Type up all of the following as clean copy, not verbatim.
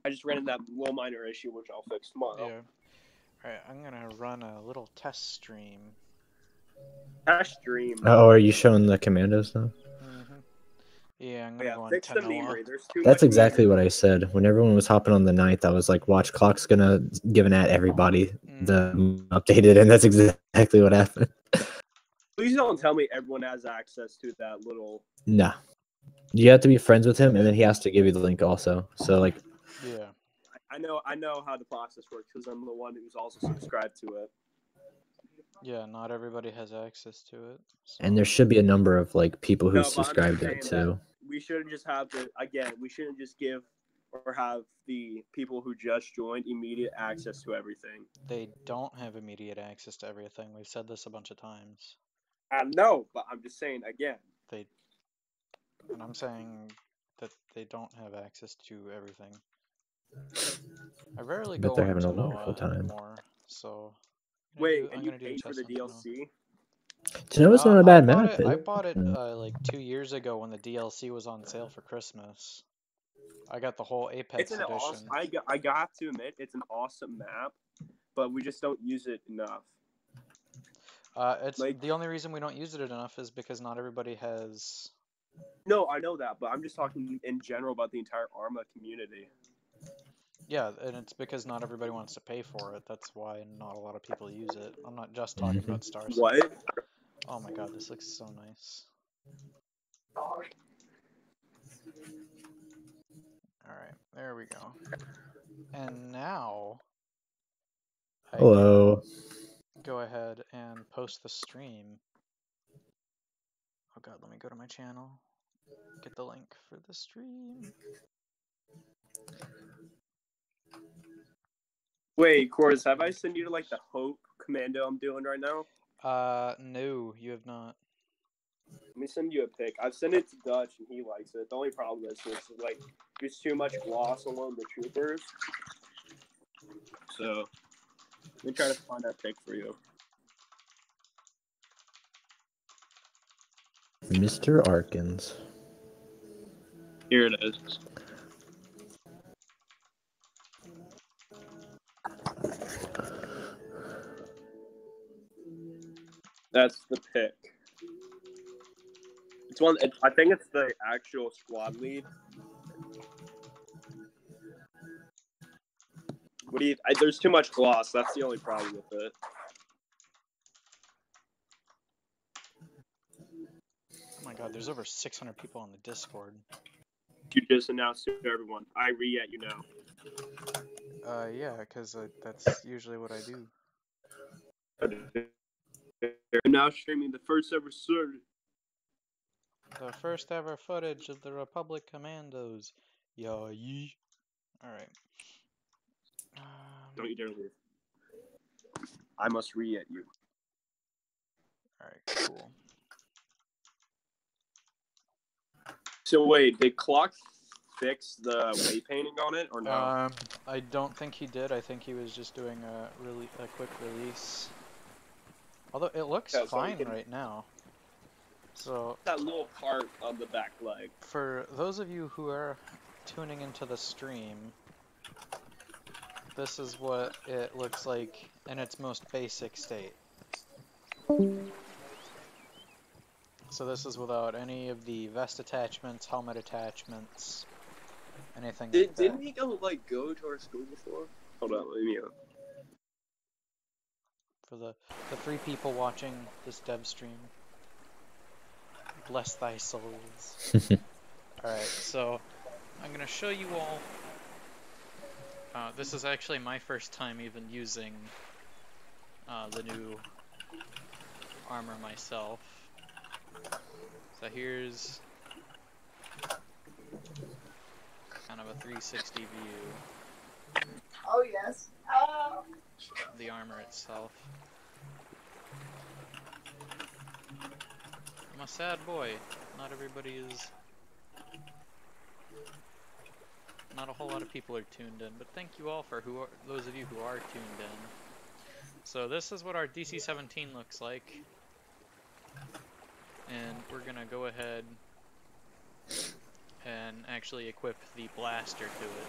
I just ran into that little minor issue, which I'll fix tomorrow. Yeah. Alright, I'm gonna run a little test stream. Test stream. Oh, are you showing the commandos now? Yeah, I'm gonna go on fix the Tanoa. meme rate. There's too That's much exactly meme what I said. When everyone was hopping on the 9th, I was like, watch, clock's gonna give an at everybody the updated, and that's exactly what happened. Please don't tell me everyone has access to that little... Nah. You have to be friends with him, and then he has to give you the link also. So, like... Yeah. I know how the process works, because I'm the one who's also subscribed to it. Yeah, not everybody has access to it. So. And there should be a number of, like, people who subscribe to it, too. We shouldn't just have the... Again, we shouldn't just give or have the people who just joined immediate access to everything. They don't have immediate access to everything. We've said this a bunch of times. I know, but I'm just saying again. And I'm saying that they don't have access to everything. I rarely go they're on having a Tanoa wonderful time. anymore, so... Wait, and you paid for the DLC? Tanoa's not a bad map. I bought it like 2 years ago when the DLC was on sale for Christmas. I got the whole Apex edition. Awesome, I got to admit, it's an awesome map, but we just don't use it enough. It's like, the only reason we don't use it enough is because not everybody has... No, I know that, but I'm just talking in general about the entire Arma community. Yeah, and it's because not everybody wants to pay for it. That's why not a lot of people use it. I'm not just talking about Stars. What? Oh my god, this looks so nice. Alright, there we go. And now... Hello. Go ahead and post the stream. Oh god, let me go to my channel. Get the link for the stream. Wait, Cores, have I sent you to like the Hope Commando I'm doing right now? No, you have not. Let me send you a pic. I've sent it to Dutch and he likes it. The only problem is it's like there's too much gloss on one of the troopers. So let me try to find that pic for you. Mr. Arkins. Here it is. That's the pic. It's one. I think it's the actual squad lead. What do you? There's too much gloss. That's the only problem with it. Oh my god, there's over 600 people on the Discord. You just announced to everyone. I re-at you now. Yeah, because that's usually what I do. I'm now streaming the first ever surge. The first ever footage of the Republic Commandos. Yeah, yee. Alright. Don't you dare leave. I must re-at you. Alright, cool. So wait, did Clock fix the weight painting on it or no? I don't think he did. I think he was just doing a quick release. Although it looks fine right now. So that little part of the back leg. For those of you who are tuning into the stream, this is what it looks like in its most basic state. So this is without any of the vest attachments, helmet attachments, anything like that. Didn't he go to our school before? Hold on, let me For the 3 people watching this dev stream, bless thy souls. Alright, so I'm gonna show you all. This is actually my first time even using the new armor myself. So here's kind of a 360 view. Oh yes. The armor itself. I'm a sad boy. Not everybody is. Not a whole lot of people are tuned in, but thank you all for those of you who are tuned in. So this is what our DC-17 looks like. And we're gonna go ahead and actually equip the blaster to it.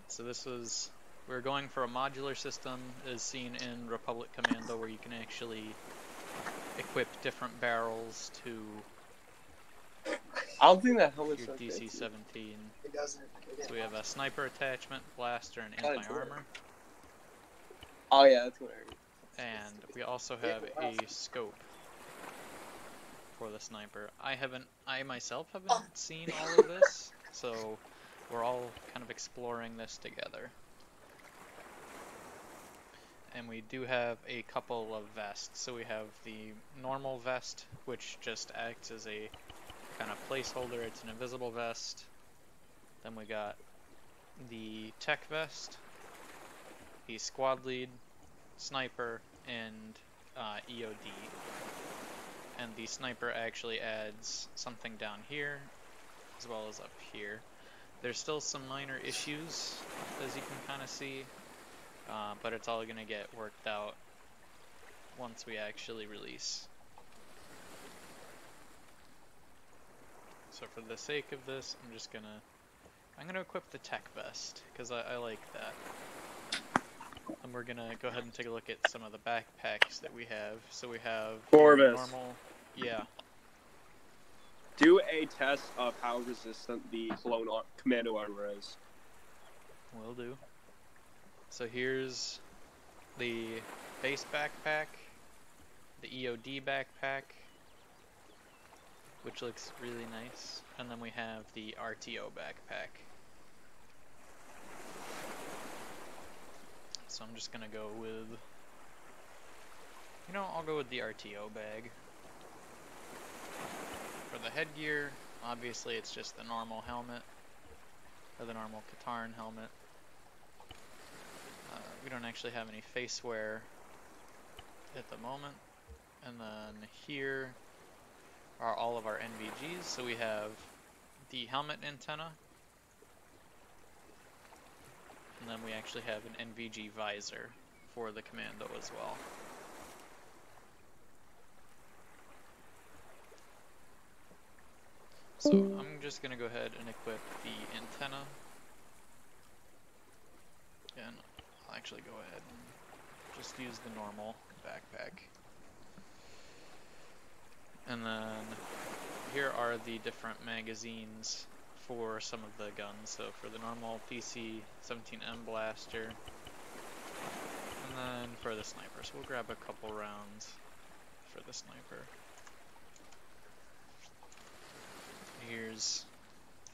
So we're going for a modular system as seen in Republic Commando, where you can actually equip different barrels to I don't think that helmet's your so fancy. DC-17. It doesn't. So we have a sniper attachment, blaster, and Kinda anti-armor. Oh yeah, that's gonna hurt. And we also have a scope for the sniper. I myself haven't seen all of this, so we're all kind of exploring this together. And we do have a couple of vests. So we have the normal vest, which just acts as a kind of placeholder. It's an invisible vest. Then we got the tech vest, the squad lead, sniper, and EOD. And the sniper actually adds something down here, as well as up here. There's still some minor issues, as you can kind of see, but it's all going to get worked out once we actually release. So for the sake of this, I'm gonna equip the tech vest, because I like that. And we're gonna go ahead and take a look at some of the backpacks that we have. So we have Corvus. normal, yeah. Do a test of how resistant the Commando armor is. Will do. So here's the base backpack, the EOD backpack, which looks really nice, and then we have the RTO backpack. So I'm just gonna go with, I'll go with the RTO bag. For the headgear, obviously it's just the normal helmet, or the normal Katarn helmet. We don't actually have any face wear at the moment. And then here are all of our NVGs. So we have the helmet antenna, and then we actually have an NVG visor for the Commando as well. So I'm just going to go ahead and equip the antenna, and I'll actually go ahead and just use the normal backpack. And then here are the different magazines for some of the guns. So for the normal PC-17M blaster, and then for the sniper. So we'll grab a couple rounds for the sniper. Here's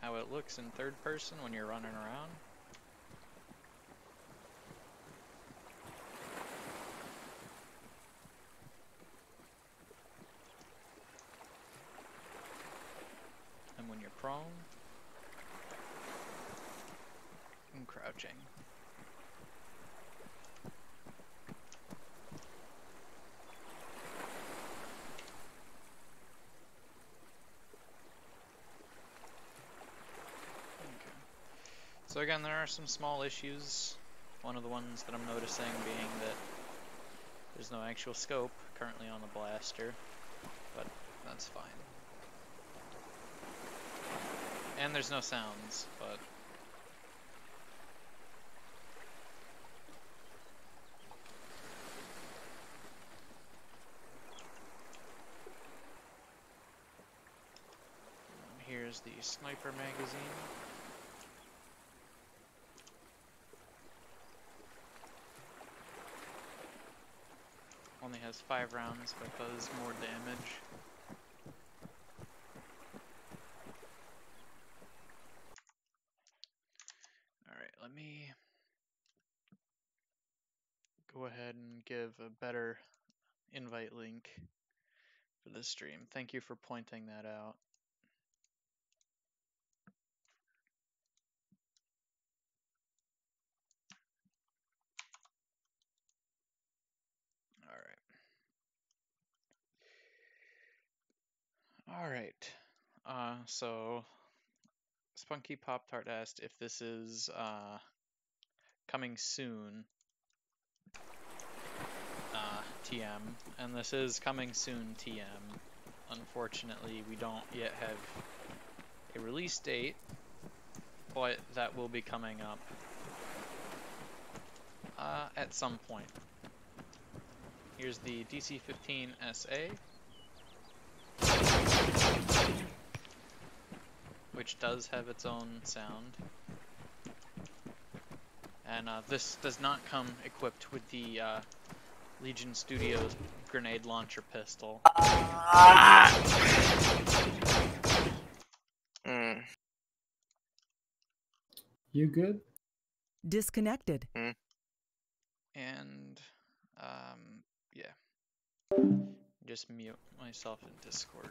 how it looks in third person when you're running around. And when you're prone and crouching. So again, there are some small issues. One of the ones that I'm noticing being that there's no actual scope currently on the blaster, but that's fine. And there's no sounds, but here's the sniper magazine. Only has 5 rounds, but does more damage. Alright, let me go ahead and give a better invite link for this stream. Thank you for pointing that out. Alright, so Spunky Pop Tart asked if this is coming soon, TM, and this is coming soon, TM. Unfortunately, we don't yet have a release date, but that will be coming up At some point. Here's the DC-15 SA, which does have its own sound. And this does not come equipped with the Legion Studios grenade launcher pistol. You good? Disconnected. And, yeah. Just mute myself in Discord.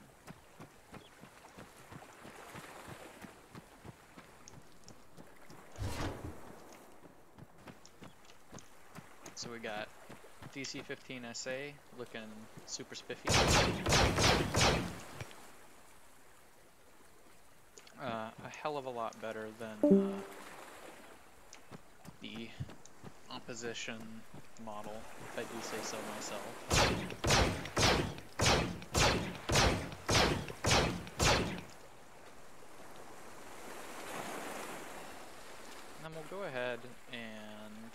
So we got DC-15 SA looking super spiffy. A hell of a lot better than the opposition model, if I do say so myself. And then we'll go ahead and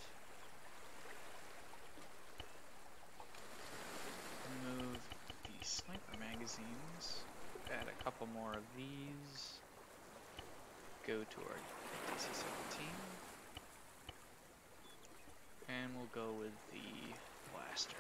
remove the sniper magazines, add a couple more of these, go to our DC-17, and we'll go with the blaster.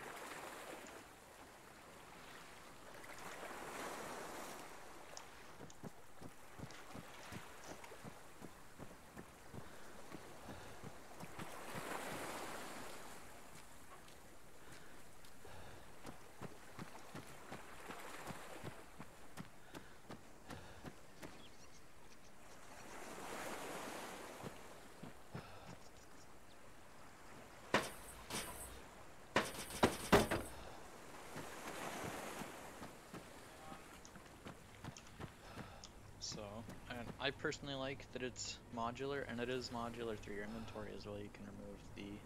So, and I personally like that it's modular, and it is modular through your inventory as well. You can remove the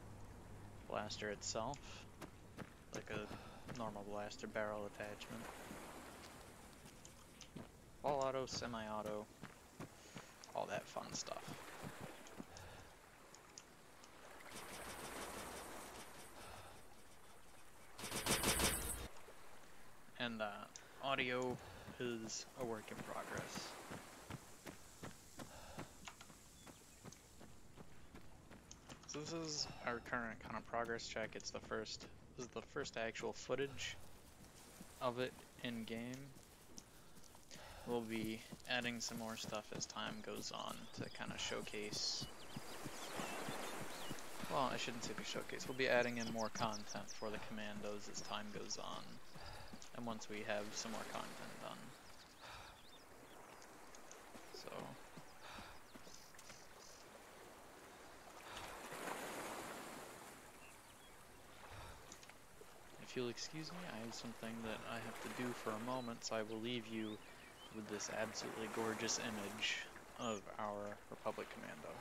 blaster itself, like a normal blaster barrel attachment. All auto, semi-auto, all that fun stuff. And audio is a work in progress. So this is our current kind of progress check. It's the first, this is the first actual footage of it in game. We'll be adding some more stuff as time goes on to kind of showcase. Well, I shouldn't say to showcase. We'll be adding in more content for the commandos as time goes on. And once we have some more content done. So. If you'll excuse me, I have something that I have to do for a moment, so I will leave you with this absolutely gorgeous image of our Republic Commando.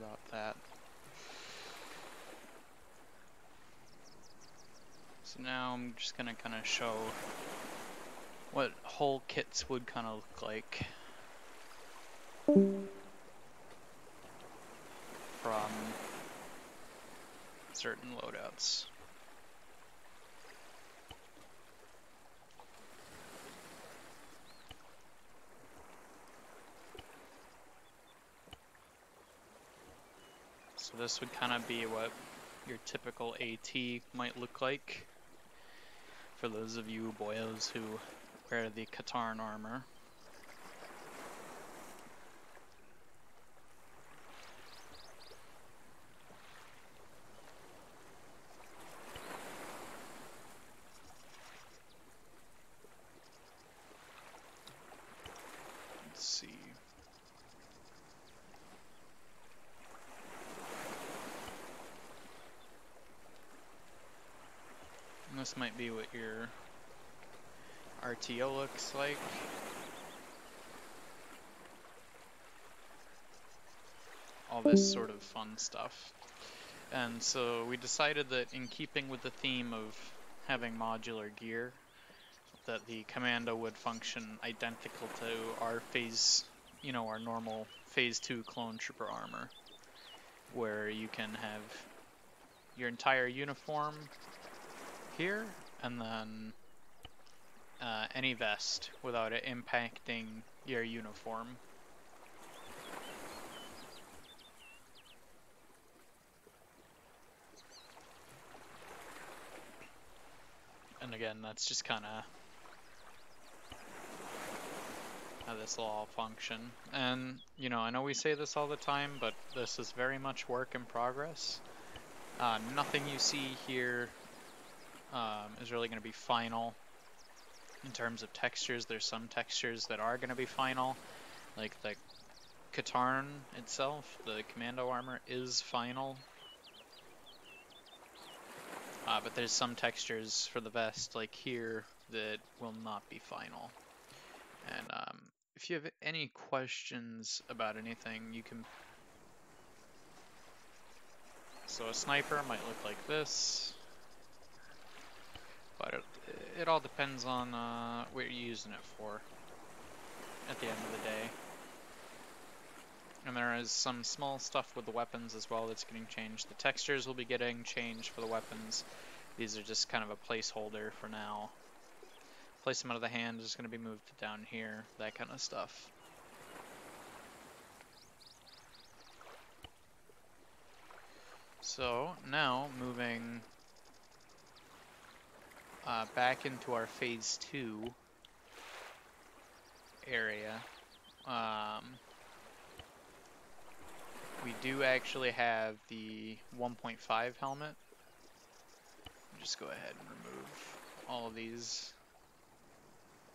about that. So now I'm just gonna kind of show what whole kits would kind of look like from certain loadouts. So this would kind of be what your typical AT might look like for those of you boyos who wear the Katarn armor. Let's see. And this might be what your RTO looks like. All this sort of fun stuff. And so we decided that in keeping with the theme of having modular gear, that the Commando would function identical to our phase, you know, our normal phase 2 clone trooper armor, where you can have your entire uniform here, and then any vest without it impacting your uniform. And again, that's just kind of how this will all function. And, you know, I know we say this all the time, but this is very much work in progress. Nothing you see here is really going to be final. In terms of textures, there's some textures that are going to be final, like the Katarn itself, the Commando armor is final. But there's some textures for the vest, like here, that will not be final. And if you have any questions about anything, you can... So a sniper might look like this, but it all depends on what you're using it for at the end of the day. And there is some small stuff with the weapons as well that's getting changed. The textures will be getting changed for the weapons. These are just kind of a placeholder for now. Placement of the hand is going to be moved down here, that kind of stuff. So now moving back into our phase 2 area. We do actually have the 1.5 helmet. Just go ahead and remove all of these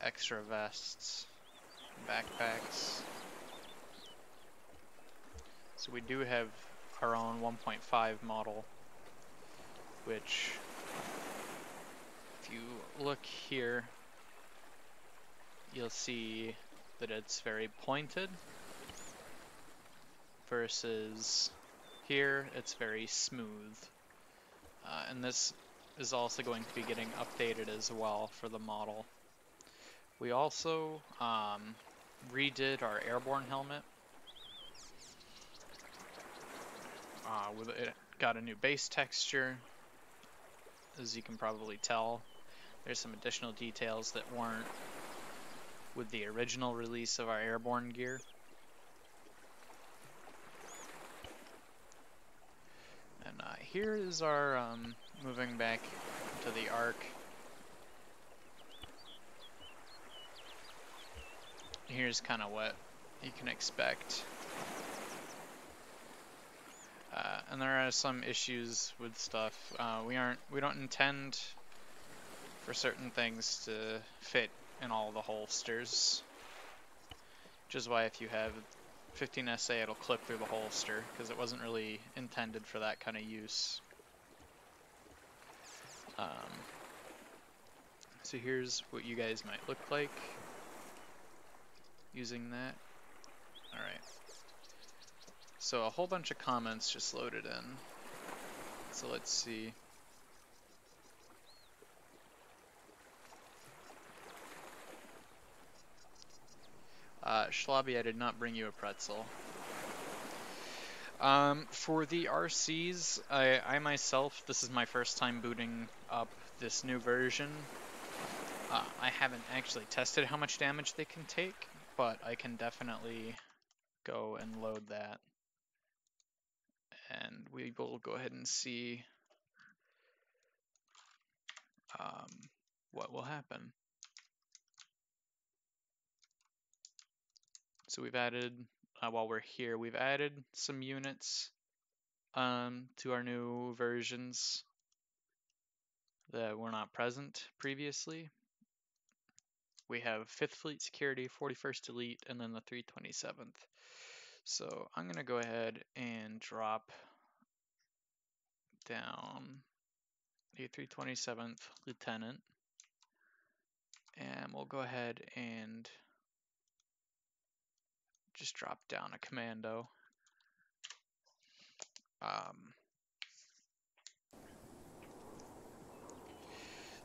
extra vests, backpacks. So we do have our own 1.5 model, which, if you look here, you'll see that it's very pointed, versus here it's very smooth. And this is also going to be getting updated as well for the model. We also redid our airborne helmet. It got a new base texture, as you can probably tell. There's some additional details that weren't with the original release of our airborne gear. And here is our, moving back to the arc. Here's kind of what you can expect. And there are some issues with stuff. We don't intend for certain things to fit in all the holsters. Which is why if you have 15SA, it'll clip through the holster, because it wasn't really intended for that kind of use. So here's what you guys might look like using that. Alright. So a whole bunch of comments just loaded in. So let's see. Schlobby, I did not bring you a pretzel. For the RCs, I myself, this is my first time booting up this new version. I haven't actually tested how much damage they can take, but I can definitely go and load that. And we will go ahead and see what will happen. So we've added, while we're here, we've added some units to our new versions that were not present previously. We have 5th Fleet Security, 41st Elite, and then the 327th. So I'm going to go ahead and drop down the 327th Lieutenant. And we'll go ahead and just drop down a Commando.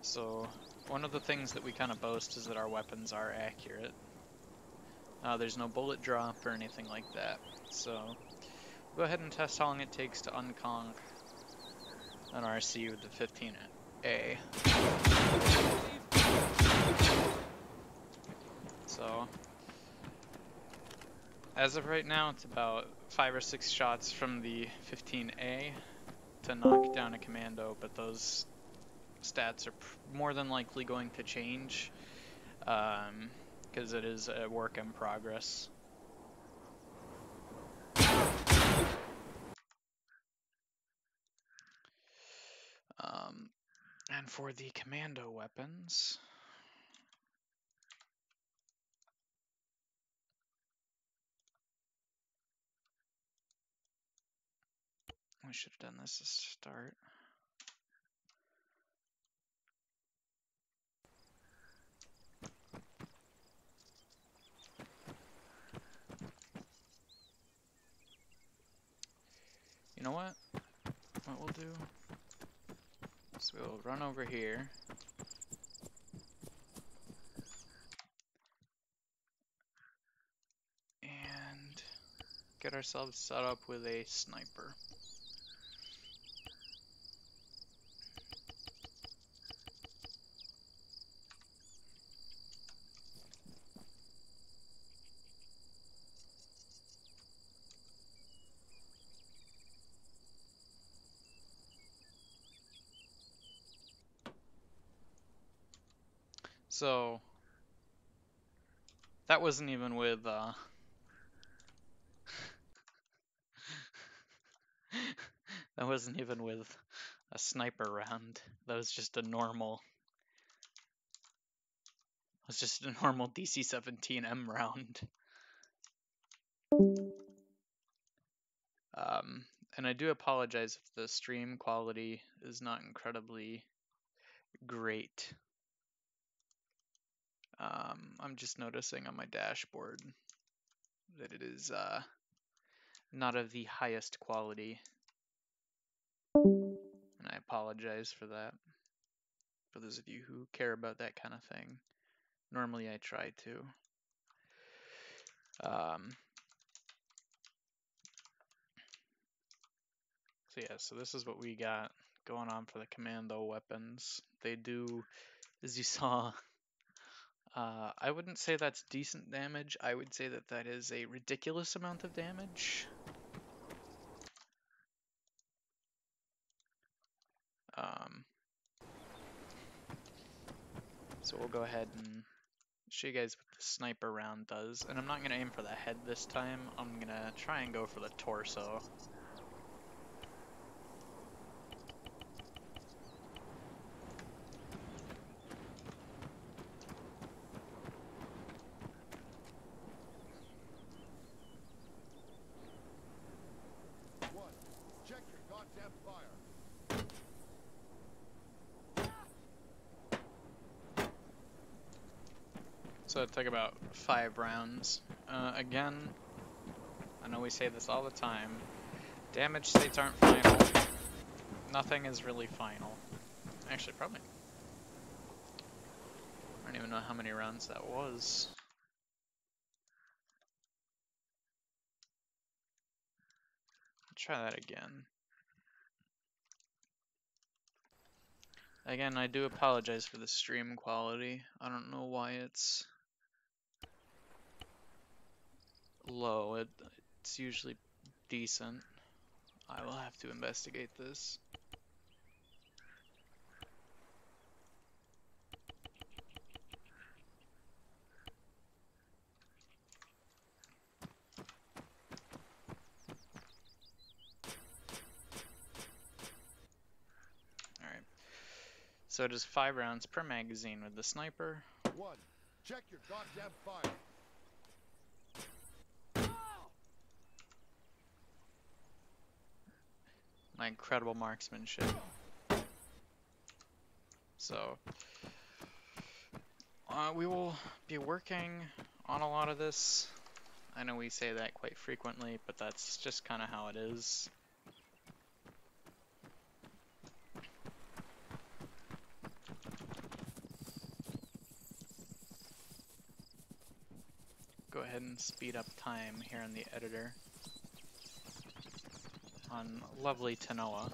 So one of the things that we kind of boast is that our weapons are accurate. There's no bullet drop or anything like that. So go ahead and test how long it takes to unconk an RC with the 15A. So as of right now, it's about 5 or 6 shots from the 15A to knock down a Commando, but those stats are more than likely going to change because it is a work in progress. And for the Commando Weapons, I should have done this to start. You know what? What we'll do is we'll run over here. And get ourselves set up with a sniper. So that wasn't even with that wasn't even with a sniper round. That was just a normal. It was just a normal DC-17M round. And I do apologize if the stream quality is not incredibly great. I'm just noticing on my dashboard that it is not of the highest quality. And I apologize for that. For those of you who care about that kind of thing. Normally I try to. So yeah, so this is what we got going on for the Commando Weapons. They do, as you saw, I wouldn't say that's decent damage. I would say that that is a ridiculous amount of damage. So we'll go ahead and show you guys what the sniper round does. And I'm not going to aim for the head this time. I'm going to try and go for the torso. Check your goddamn fire. So it took about 5 rounds. Again, I know we say this all the time. Damage states aren't final. Nothing is really final. Actually, probably. I don't even know how many rounds that was. Try that again. Again, I do apologize for the stream quality. I don't know why it's low. It's usually decent. I will have to investigate this. Alright. So it is 5 rounds per magazine with the sniper. 1. Check your goddamn fire. My incredible marksmanship. So, we will be working on a lot of this. I know we say that quite frequently, but that's just kind of how it is. Go ahead and speed up time here in the editor on lovely Tanoa.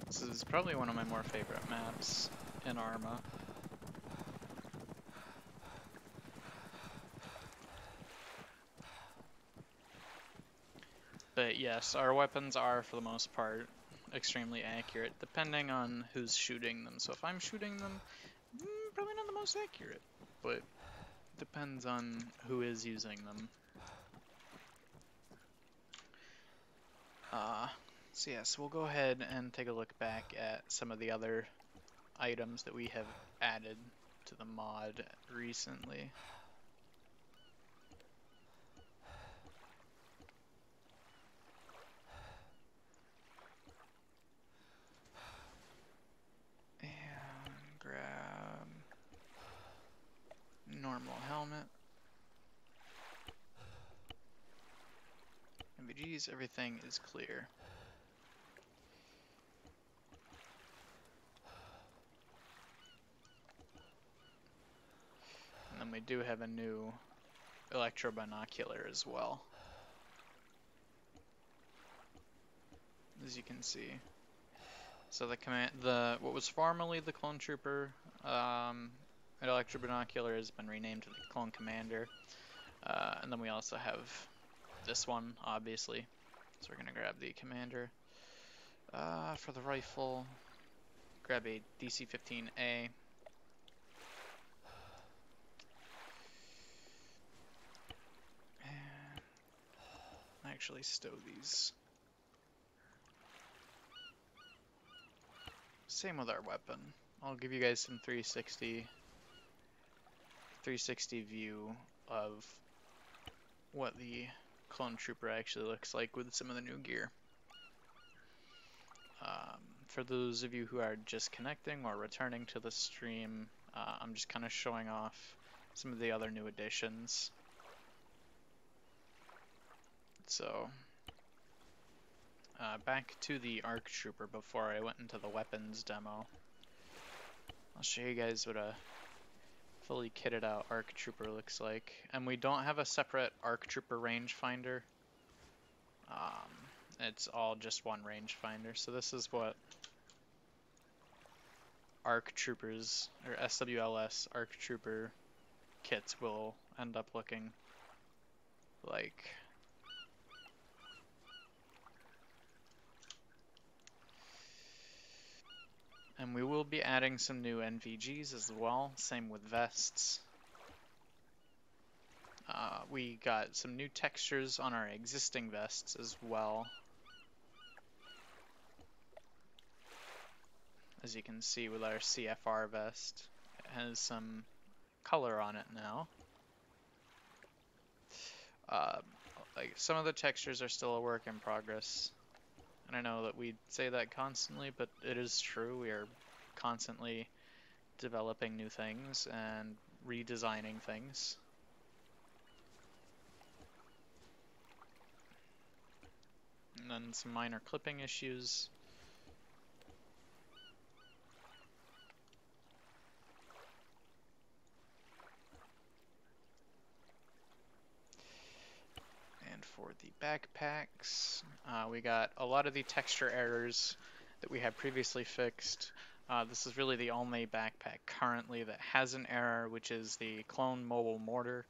This is probably one of my more favorite maps in Arma. But yes, our weapons are, for the most part, extremely accurate, depending on who's shooting them. So if I'm shooting them, probably not the most accurate, but depends on who is using them. So yes, we'll go ahead and take a look back at some of the other items that we have added to the mod recently. And grab normal helmet. MVGs, everything is clear. And then we do have a new electro binocular as well, as you can see. So what was formerly the Clone Trooper electro binocular has been renamed to the Clone Commander, and then we also have this one, obviously. So we're gonna grab the Commander. For the rifle, grab a DC-15A. And actually stow these. Same with our weapon. I'll give you guys some 360 view of what the Clone Trooper actually looks like with some of the new gear. For those of you who are just connecting or returning to the stream, I'm just kind of showing off some of the other new additions. So, back to the ARC Trooper before I went into the weapons demo. I'll show you guys what a fully kitted out ARC Trooper looks like. And we don't have a separate ARC Trooper rangefinder. It's all just one rangefinder. So this is what ARC Troopers, or SWLS ARC Trooper kits will end up looking like. And we will be adding some new NVGs as well, same with vests. We got some new textures on our existing vests as well. As you can see with our CFR vest, it has some color on it now. Like some of the textures are still a work in progress. And I know that we say that constantly, but it is true. We are constantly developing new things and redesigning things. then some minor clipping issues. And for the backpacks, we got a lot of the texture errors that we had previously fixed. This is really the only backpack currently that has an error, which is the clone mobile mortar.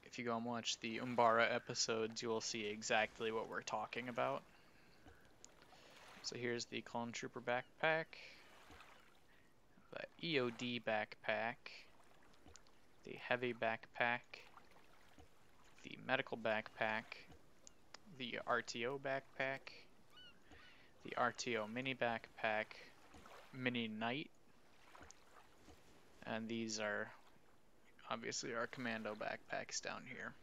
If you go and watch the Umbara episodes, you will see exactly what we're talking about. So here's the clone trooper backpack, the EOD backpack, the heavy backpack, the medical backpack, the RTO backpack, the RTO mini backpack, mini knight, and these are obviously our commando backpacks down here.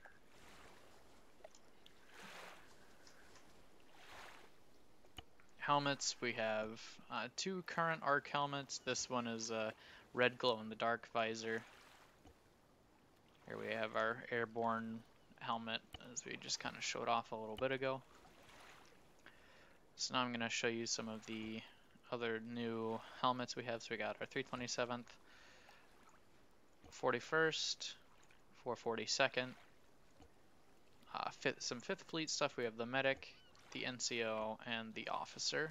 Helmets, we have 2 current ARC helmets. This one is a red glow-in-the-dark visor. Here we have our airborne helmet, as we just kind of showed off a little bit ago. So now I'm going to show you some of the other new helmets we have. So we got our 327th, 41st, 442nd, some 5th Fleet stuff. We have the medic, the NCO, and the officer,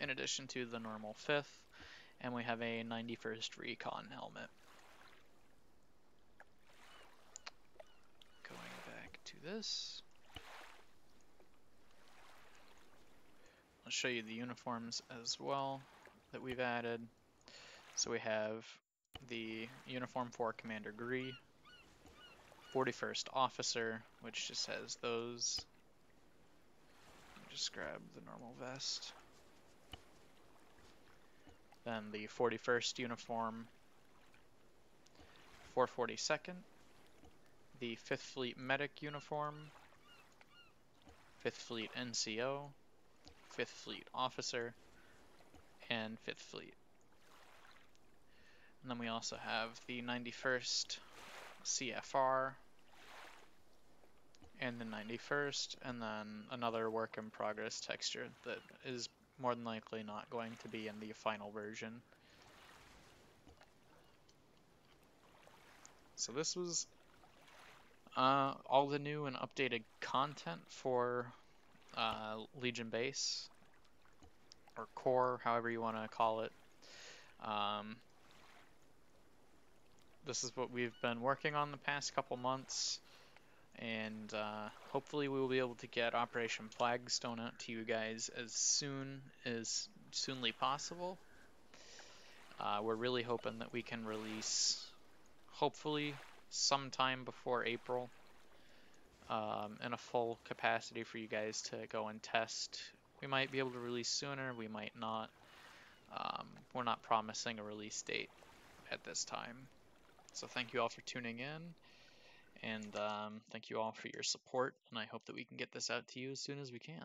in addition to the normal 5th, and we have a 91st Recon helmet. Going back to this, I'll show you the uniforms as well that we've added. So we have the uniform for Commander Gree, 41st Officer, which just has those. Just grab the normal vest. Then the 41st uniform, 442nd, the 5th Fleet Medic uniform, 5th Fleet NCO, 5th Fleet Officer, and 5th Fleet. And then we also have the 91st CFR, and the 91st, and then another work in progress texture that is more than likely not going to be in the final version. So this was all the new and updated content for Legion Base, or Core, however you want to call it. This is what we've been working on the past couple months, and hopefully we will be able to get Operation Flagstone out to you guys as soonly possible. We're really hoping that we can release, hopefully sometime before April, in a full capacity for you guys to go and test. We might be able to release sooner, we might not. We're not promising a release date at this time. So thank you all for tuning in, and thank you all for your support, and I hope that we can get this out to you as soon as we can.